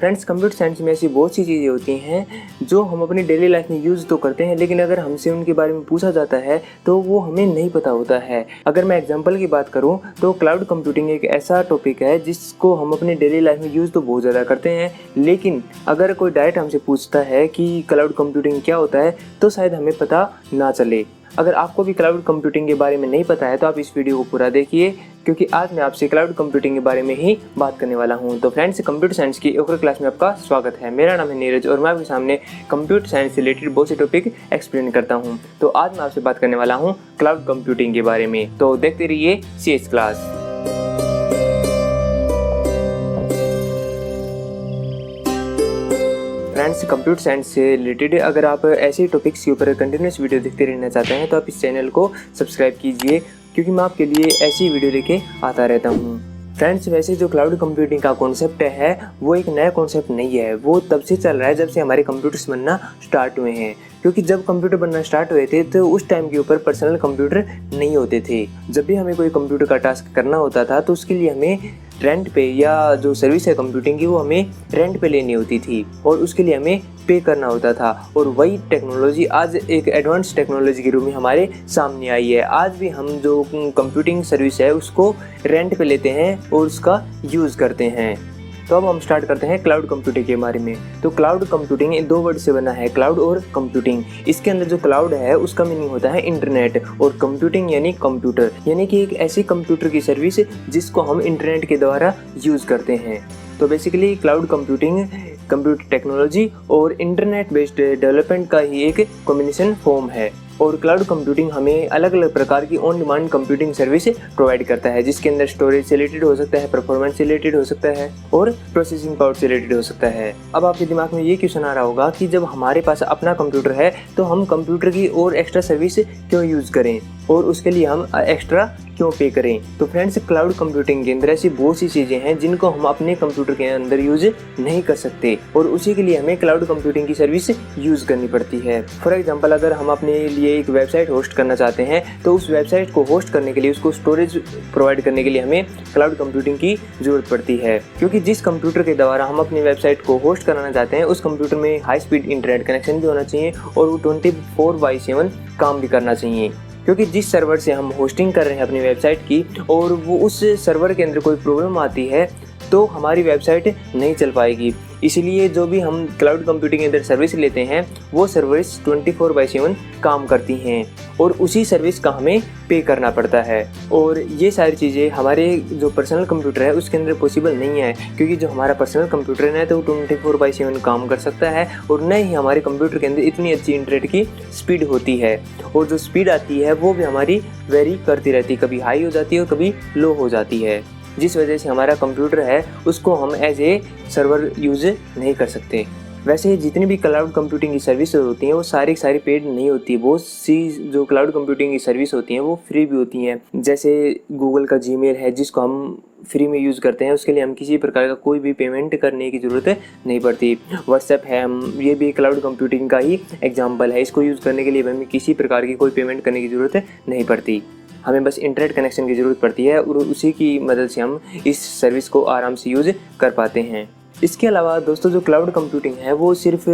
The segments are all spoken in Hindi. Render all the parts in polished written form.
फ्रेंड्स, कंप्यूटर साइंस में ऐसी बहुत सी चीज़ें होती हैं जो हम अपनी डेली लाइफ में यूज़ तो करते हैं, लेकिन अगर हमसे उनके बारे में पूछा जाता है तो वो हमें नहीं पता होता है। अगर मैं एग्जांपल की बात करूं तो क्लाउड कंप्यूटिंग एक ऐसा टॉपिक है जिसको हम अपनी डेली लाइफ में यूज़ तो बहुत ज़्यादा करते हैं, लेकिन अगर कोई डायरेक्ट हमसे पूछता है कि क्लाउड कंप्यूटिंग क्या होता है तो शायद हमें पता ना चले। अगर आपको भी क्लाउड कंप्यूटिंग के बारे में नहीं पता है तो आप इस वीडियो को पूरा देखिए, क्योंकि आज मैं आपसे क्लाउड कंप्यूटिंग के बारे में ही बात करने वाला हूं। तो फ्रेंड्स, कंप्यूटर साइंस की एक और क्लास में आपका स्वागत है। मेरा नाम है नीरज और मैं आपके सामने कंप्यूटर साइंस से रिलेटेड बहुत से टॉपिक एक्सप्लेन करता हूं। तो आज मैं आपसे बात करने वाला हूं क्लाउड कंप्यूटिंग के बारे में। तो देखते रहिए CS class. Friends, computer science से रिलेटेड अगर आप ऐसे टॉपिक्स के ऊपर कंटिन्यूस वीडियो देखते रहना चाहते हैं तो आप इस चैनल को सब्सक्राइब कीजिए, क्योंकि मैं आपके लिए ऐसी वीडियो लेके आता रहता हूँ। फ्रेंड्स, वैसे जो क्लाउड कंप्यूटिंग का कॉन्सेप्ट है वो एक नया कॉन्सेप्ट नहीं है, वो तब से चल रहा है जब से हमारे कंप्यूटर्स बनना स्टार्ट हुए हैं। क्योंकि जब कंप्यूटर बनना स्टार्ट हुए थे तो उस टाइम के ऊपर पर्सनल कंप्यूटर नहीं होते थे। जब भी हमें कोई कंप्यूटर का टास्क करना होता था तो उसके लिए हमें रेंट पे, या जो सर्विस है कंप्यूटिंग की वो हमें रेंट पे लेनी होती थी और उसके लिए हमें पे करना होता था। और वही टेक्नोलॉजी आज एक एडवांस टेक्नोलॉजी के रूप में हमारे सामने आई है। आज भी हम जो कंप्यूटिंग सर्विस है उसको रेंट पे लेते हैं और उसका यूज़ करते हैं। तो अब हम स्टार्ट करते हैं क्लाउड कंप्यूटिंग के बारे में। तो क्लाउड कंप्यूटिंग दो वर्ड से बना है, क्लाउड और कंप्यूटिंग। इसके अंदर जो क्लाउड है उसका मीनिंग होता है इंटरनेट, और कंप्यूटिंग यानी कंप्यूटर, यानी कि एक ऐसी कंप्यूटर की सर्विस जिसको हम इंटरनेट के द्वारा यूज़ करते हैं। तो basically cloud computing computer technology और इंटरनेट बेस्ड डेवलपमेंट का ही एक कॉम्बिनेशन फॉर्म है। और क्लाउड कंप्यूटिंग हमें अलग अलग प्रकार की on demand computing service provide करता है, जिसके अंदर स्टोरेज से रिलेटेड हो सकता है, परफॉर्मेंस से रिलेटेड हो सकता है और प्रोसेसिंग पावर से रिलेटेड हो सकता है। अब आपके दिमाग में ये क्वेश्चन आ रहा होगा कि जब हमारे पास अपना कंप्यूटर है तो हम कंप्यूटर की और एक्स्ट्रा सर्विस क्यों यूज़ करें और उसके लिए हम एक्स्ट्रा क्यों पे करें। तो फ्रेंड्स, क्लाउड कंप्यूटिंग के अंदर ऐसी बहुत सी चीज़ें हैं जिनको हम अपने कंप्यूटर के अंदर यूज नहीं कर सकते और उसी के लिए हमें क्लाउड कंप्यूटिंग की सर्विस यूज़ करनी पड़ती है। फॉर एग्जांपल, अगर हम अपने लिए एक वेबसाइट होस्ट करना चाहते हैं तो उस वेबसाइट को होस्ट करने के लिए, उसको स्टोरेज प्रोवाइड करने के लिए हमें क्लाउड कंप्यूटिंग की ज़रूरत पड़ती है। क्योंकि जिस कंप्यूटर के द्वारा हम अपनी वेबसाइट को होस्ट कराना चाहते हैं उस कंप्यूटर में हाई स्पीड इंटरनेट कनेक्शन भी होना चाहिए और वो 24/7 काम भी करना चाहिए। क्योंकि जिस सर्वर से हम होस्टिंग कर रहे हैं अपनी वेबसाइट की और वो उस सर्वर के अंदर कोई प्रॉब्लम आती है तो हमारी वेबसाइट नहीं चल पाएगी। इसीलिए जो भी हम क्लाउड कंप्यूटिंग के अंदर सर्विस लेते हैं वो सर्विस 24/7 काम करती हैं और उसी सर्विस का हमें पे करना पड़ता है। और ये सारी चीज़ें हमारे जो पर्सनल कंप्यूटर है उसके अंदर पॉसिबल नहीं है, क्योंकि जो हमारा पर्सनल कंप्यूटर है तो वो 24/7 काम कर सकता है और न ही हमारे कंप्यूटर के अंदर इतनी अच्छी इंटरनेट की स्पीड होती है। और जो स्पीड आती है वो भी हमारी वेरी करती रहती है, कभी हाई हो जाती है और कभी लो हो जाती है, जिस वजह से हमारा कंप्यूटर है उसको हम एज ए सर्वर यूज़ नहीं कर सकते। वैसे जितनी भी क्लाउड कंप्यूटिंग की सर्विस होती हैं वो सारी पेड नहीं होती। बहुत सी जो क्लाउड कंप्यूटिंग की सर्विस होती हैं वो फ्री भी होती हैं। जैसे गूगल का जीमेल है जिसको हम फ्री में यूज़ करते हैं, उसके लिए हम किसी प्रकार का कोई भी पेमेंट करने की ज़रूरत नहीं पड़ती। व्हाट्सएप है, हम ये भी क्लाउड कंप्यूटिंग का ही एग्जाम्पल है। इसको यूज़ करने के लिए हमें किसी प्रकार की कोई पेमेंट करने की ज़रूरत नहीं पड़ती, हमें बस इंटरनेट कनेक्शन की ज़रूरत पड़ती है और उसी की मदद से हम इस सर्विस को आराम से यूज़ कर पाते हैं। इसके अलावा दोस्तों, जो क्लाउड कंप्यूटिंग है वो सिर्फ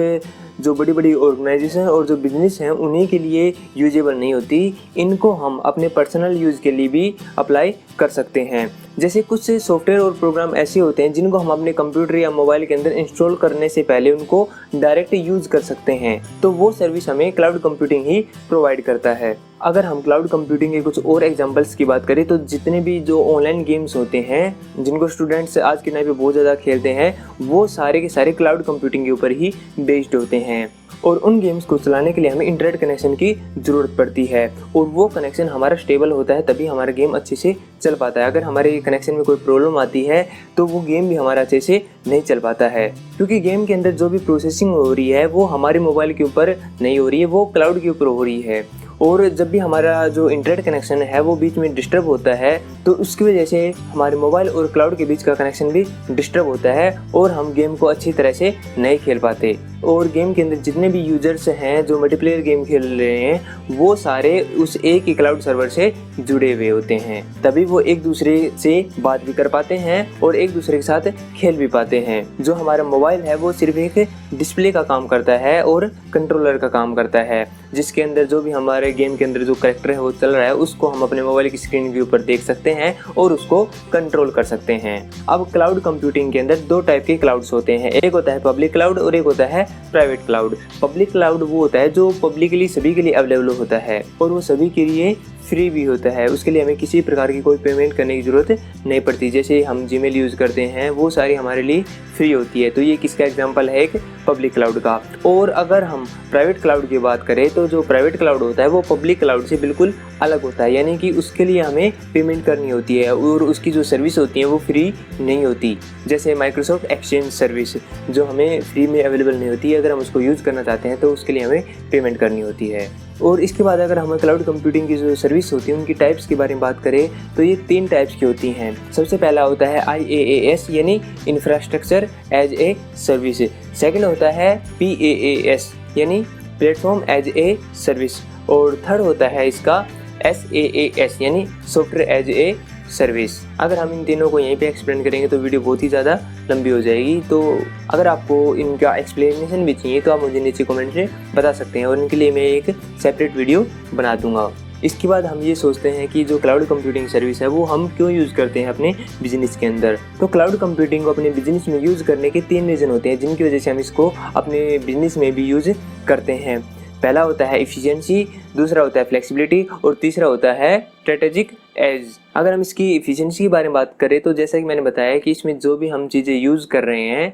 जो बड़ी बड़ी ऑर्गेनाइजेशन और जो बिजनेस हैं उन्हीं के लिए यूजेबल नहीं होती, इनको हम अपने पर्सनल यूज़ के लिए भी अप्लाई कर सकते हैं। जैसे कुछ सॉफ्टवेयर और प्रोग्राम ऐसे होते हैं जिनको हम अपने कंप्यूटर या मोबाइल के अंदर इंस्टॉल करने से पहले उनको डायरेक्ट यूज़ कर सकते हैं, तो वो सर्विस हमें क्लाउड कंप्यूटिंग ही प्रोवाइड करता है। अगर हम क्लाउड कंप्यूटिंग के कुछ और एग्जांपल्स की बात करें तो जितने भी जो ऑनलाइन गेम्स होते हैं जिनको स्टूडेंट्स आज के टाइम पे बहुत ज़्यादा खेलते हैं वो सारे के सारे क्लाउड कंप्यूटिंग के ऊपर ही बेस्ड होते हैं और उन गेम्स को चलाने के लिए हमें इंटरनेट कनेक्शन की ज़रूरत पड़ती है और वो कनेक्शन हमारा स्टेबल होता है तभी हमारा गेम अच्छे से चल पाता है। अगर हमारे कनेक्शन में कोई प्रॉब्लम आती है तो वो गेम भी हमारा अच्छे से नहीं चल पाता है, क्योंकि गेम के अंदर जो भी प्रोसेसिंग हो रही है वो हमारे मोबाइल के ऊपर नहीं हो रही है, वो क्लाउड के ऊपर हो रही है। और जब भी हमारा जो इंटरनेट कनेक्शन है वो बीच में डिस्टर्ब होता है तो उसकी वजह से हमारे मोबाइल और क्लाउड के बीच का कनेक्शन भी डिस्टर्ब होता है और हम गेम को अच्छी तरह से नहीं खेल पाते। और गेम के अंदर जितने भी यूजर्स हैं जो मल्टीप्लेयर गेम खेल रहे हैं वो सारे उस एक ही क्लाउड सर्वर से जुड़े हुए होते हैं, तभी वो एक दूसरे से बात भी कर पाते हैं और एक दूसरे के साथ खेल भी पाते हैं। जो हमारा मोबाइल है वो सिर्फ एक डिस्प्ले का काम करता है और कंट्रोलर का काम करता है, जिसके अंदर जो भी हमारे गेम के अंदर जो कैरेक्टर है वो चल रहा है उसको हम अपने मोबाइल की स्क्रीन के ऊपर देख सकते हैं और उसको कंट्रोल कर सकते हैं। अब क्लाउड कंप्यूटिंग के अंदर दो टाइप के क्लाउड्स होते हैं, एक होता है पब्लिक क्लाउड और एक होता है प्राइवेट क्लाउड। पब्लिक क्लाउड वो होता है जो पब्लिकली सभी के लिए अवेलेबल होता है और वो सभी के लिए फ्री भी होता है, उसके लिए हमें किसी प्रकार की कोई पेमेंट करने की ज़रूरत नहीं पड़ती। जैसे हम जीमेल यूज़ करते हैं वो सारी हमारे लिए फ्री होती है, तो ये किसका एग्जांपल है, एक पब्लिक क्लाउड का। और अगर हम प्राइवेट क्लाउड की बात करें तो जो प्राइवेट क्लाउड होता है वो पब्लिक क्लाउड से बिल्कुल अलग होता है, यानी कि उसके लिए हमें पेमेंट करनी होती है और उसकी जो सर्विस होती है वो फ्री नहीं होती। जैसे माइक्रोसॉफ्ट एक्सचेंज सर्विस जो हमें फ्री में अवेलेबल नहीं होती है, अगर हम उसको यूज़ करना चाहते हैं तो उसके लिए हमें पेमेंट करनी होती है। और इसके बाद अगर हम क्लाउड कंप्यूटिंग की जो सर्विस होती है उनकी टाइप्स के बारे में बात करें तो ये 3 टाइप्स की होती हैं। सबसे पहला होता है IaaS यानी infrastructure as a service. Second होता है PaaS यानी प्लेटफॉर्म एज ए सर्विस। और थर्ड होता है इसका SaaS यानी सॉफ्टवेयर एज ए सर्विस। अगर हम इन तीनों को यहीं पे एक्सप्लेन करेंगे तो वीडियो बहुत ही ज़्यादा लंबी हो जाएगी, तो अगर आपको इनका एक्सप्लेनेशन भी चाहिए तो आप मुझे नीचे कमेंट में बता सकते हैं और इनके लिए मैं एक सेपरेट वीडियो बना दूंगा। इसके बाद हम ये सोचते हैं कि जो क्लाउड कंप्यूटिंग सर्विस है वो हम क्यों यूज़ करते हैं अपने बिजनेस के अंदर। तो क्लाउड कंप्यूटिंग को अपने बिजनेस में यूज़ करने के 3 रीज़न होते हैं जिनकी वजह से हम इसको अपने बिजनेस में भी यूज़ करते हैं। पहला होता है एफिशिएंसी, दूसरा होता है फ्लेक्सिबिलिटी और तीसरा होता है स्ट्रेटेजिक एज। अगर हम इसकी एफिशिएंसी के बारे में बात करें तो जैसा कि मैंने बताया कि इसमें जो भी हम चीज़ें यूज़ कर रहे हैं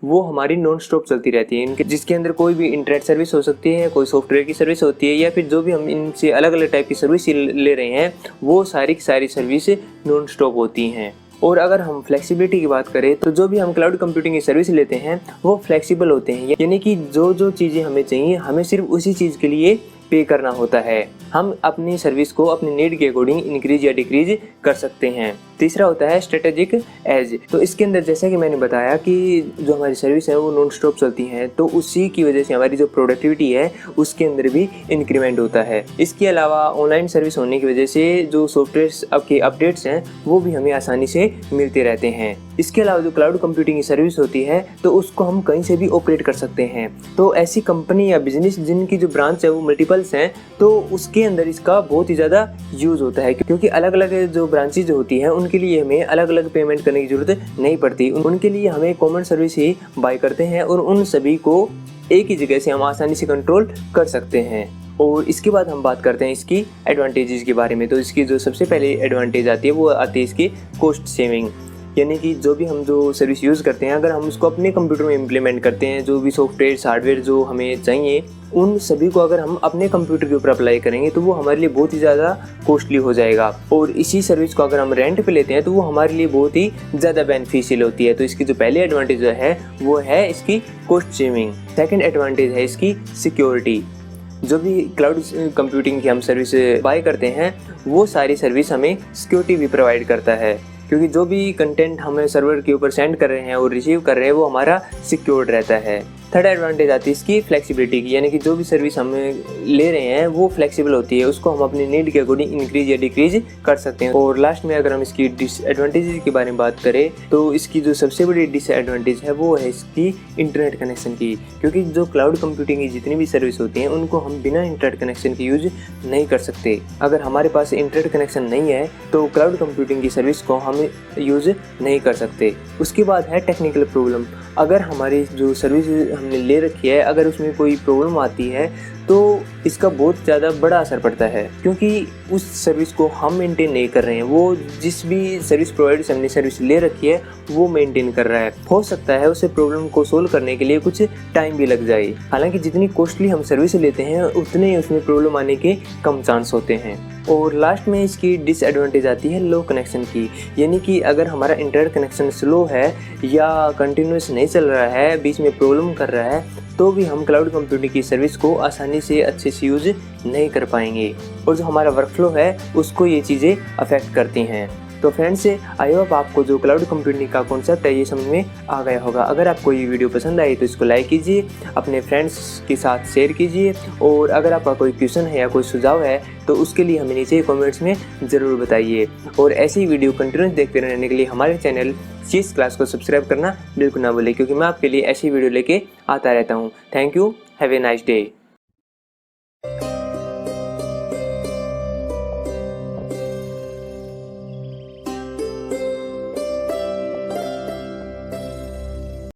वो हमारी नॉन स्टॉप चलती रहती है, इनके जिसके अंदर कोई भी इंटरनेट सर्विस हो सकती है, कोई सॉफ्टवेयर की सर्विस होती है या फिर जो भी हम इनसे अलग अलग टाइप की सर्विस ले रहे हैं वो सारी की सारी सर्विस नॉन स्टॉप होती हैं। और अगर हम फ्लेक्सिबिलिटी की बात करें तो जो भी हम क्लाउड कंप्यूटिंग की सर्विस लेते हैं वो फ्लेक्सिबल होते हैं, यानी कि जो चीज़ें हमें चाहिए हमें सिर्फ उसी चीज़ के लिए पे करना होता है। हम अपनी सर्विस को अपनी नीड के अकॉर्डिंग इंक्रीज या डिक्रीज कर सकते हैं। तीसरा होता है स्ट्रेटेजिक एज। तो इसके अंदर जैसा कि मैंने बताया कि जो हमारी सर्विस है वो नॉन स्टॉप चलती है, तो उसी की वजह से हमारी जो प्रोडक्टिविटी है उसके अंदर भी इंक्रीमेंट होता है। इसके अलावा ऑनलाइन सर्विस होने की वजह से जो सॉफ्टवेयर के अपडेट्स हैं वो भी हमें आसानी से मिलते रहते हैं। इसके अलावा जो क्लाउड कंप्यूटिंग की सर्विस होती है तो उसको हम कहीं से भी ऑपरेट कर सकते हैं। तो ऐसी कंपनी या बिजनेस जिनकी जो ब्रांच है वो मल्टीपल्स हैं तो उसके अंदर इसका बहुत ही ज़्यादा यूज़ होता है, क्योंकि अलग अलग जो ब्रांचेज होती हैं उनके लिए हमें अलग अलग पेमेंट करने की ज़रूरत नहीं पड़ती। उनके लिए हमें कॉमन सर्विस ही बाय करते हैं और उन सभी को एक ही जगह से हम आसानी से कंट्रोल कर सकते हैं। और इसके बाद हम बात करते हैं इसकी एडवांटेजेस के बारे में। तो इसकी जो सबसे पहले एडवांटेज आती है वो आती है इसकी कॉस्ट सेविंग, यानी कि जो भी हम जो सर्विस यूज़ करते हैं अगर हम उसको अपने कंप्यूटर में इम्प्लीमेंट करते हैं, जो भी सॉफ्टवेयर हार्डवेयर जो हमें चाहिए उन सभी को अगर हम अपने कंप्यूटर के ऊपर अप्लाई करेंगे तो वो हमारे लिए बहुत ही ज़्यादा कॉस्टली हो जाएगा। और इसी सर्विस को अगर हम रेंट पे लेते हैं तो वो हमारे लिए बहुत ही ज़्यादा बेनिफिशियल होती है। तो इसकी जो पहली एडवांटेज है वो है इसकी कॉस्ट सेविंग। सेकेंड एडवांटेज है इसकी सिक्योरिटी। जो भी क्लाउड कंप्यूटिंग की हम सर्विस बाय करते हैं वो सारी सर्विस हमें सिक्योरिटी भी प्रोवाइड करता है, क्योंकि जो भी कंटेंट हमें सर्वर के ऊपर सेंड कर रहे हैं और रिसीव कर रहे हैं वो हमारा सिक्योर्ड रहता है। थर्ड एडवांटेज आती है इसकी फ्लेक्सिबिलिटी की, यानी कि जो भी सर्विस हम ले रहे हैं वो फ्लेक्सिबल होती है, उसको हम अपनी नीड के अकॉर्डिंग इंक्रीज या डिक्रीज कर सकते हैं। और लास्ट में अगर हम इसकी डिसएडवांटेज के बारे में बात करें तो इसकी जो सबसे बड़ी डिसएडवांटेज है वो है इसकी इंटरनेट कनेक्शन की, क्योंकि जो क्लाउड कंप्यूटिंग की जितनी भी सर्विस होती हैं उनको हम बिना इंटरनेट कनेक्शन के यूज नहीं कर सकते। अगर हमारे पास इंटरनेट कनेक्शन नहीं है तो क्लाउड कंप्यूटिंग की सर्विस को हम यूज नहीं कर सकते। उसके बाद है टेक्निकल प्रॉब्लम। अगर हमारी जो सर्विस हमने ले रखी है अगर उसमें कोई प्रॉब्लम आती है तो इसका बहुत ज़्यादा बड़ा असर पड़ता है, क्योंकि उस सर्विस को हम मेंटेन नहीं कर रहे हैं, वो जिस भी सर्विस प्रोवाइडर से हमने सर्विस ले रखी है वो मेंटेन कर रहा है। हो सकता है उसे प्रॉब्लम को सोल्व करने के लिए कुछ टाइम भी लग जाए। हालांकि जितनी कॉस्टली हम सर्विस लेते हैं उतने ही उसमें प्रॉब्लम आने के कम चांस होते हैं। और लास्ट में इसकी डिसएडवांटेज आती है लो कनेक्शन की, यानी कि अगर हमारा इंटरनेट कनेक्शन स्लो है या कंटिन्यूस नहीं चल रहा है, बीच में प्रॉब्लम कर रहा है, तो भी हम क्लाउड कंप्यूटिंग की सर्विस को आसानी से अच्छे से यूज़ नहीं कर पाएंगे और जो हमारा वर्कफ्लो है उसको ये चीज़ें अफेक्ट करती हैं। तो फ्रेंड्स, आई होप आपको जो क्लाउड कंप्यूटिंग का कॉन्सेप्ट है ये समझ में आ गया होगा। अगर आपको ये वीडियो पसंद आई तो इसको लाइक कीजिए, अपने फ्रेंड्स के साथ शेयर कीजिए और अगर आपका कोई क्वेश्चन है या कोई सुझाव है तो उसके लिए हमें नीचे कमेंट्स में ज़रूर बताइए। और ऐसी वीडियो कंटिन्यूस देखते रहने के लिए हमारे चैनल CS क्लास को सब्सक्राइब करना बिल्कुल ना भूलें, क्योंकि मैं आपके लिए ऐसी वीडियो लेके आता रहता हूँ। Thank you, have a nice day.